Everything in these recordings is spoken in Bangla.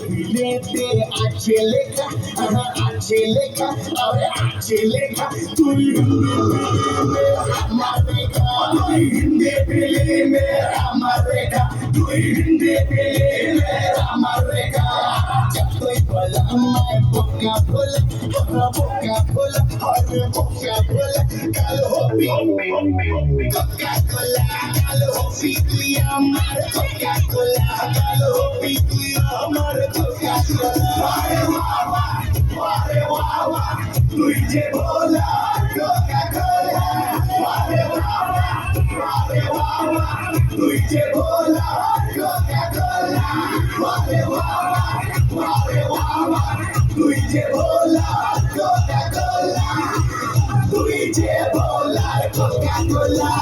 বিলেতে আছে লেখা আছে লেখা আরে আছে লেখা তুই আমার রেখা তুই হিন্দি ফিল্মে আমার রেখা তুই হিন্দি ফিল্মে আমার রেখা তুই বল আমায় বোকা বল বোকা বল আরে বোকা বল কাল হবি কোকা কোলা কাল হবি তুই আমার কোকা কোলা কাল হবি তুই আমার কোকা কোলা আরে বাবা তুই যে ভোলা কোকা কোলা আরে বাবা তুই যে ভোলা কোকা কোলা আরে বাবা তুই যে ভোলা কোকা কোলা তুই যে ভোলা কোকা কোলা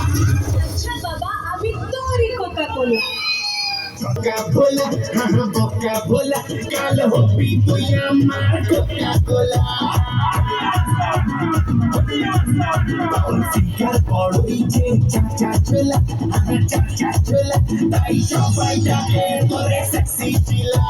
আচ্ছা বাবা আমি তোরই Coca Cola Coca Cola Coca Cola কাল হবি তুই আমার কোকা কোলা শিকার বড়ই যে চাচা চোলা চাচা চোলা তাই সবাই ডাকে তোরে সেক্সি চিলা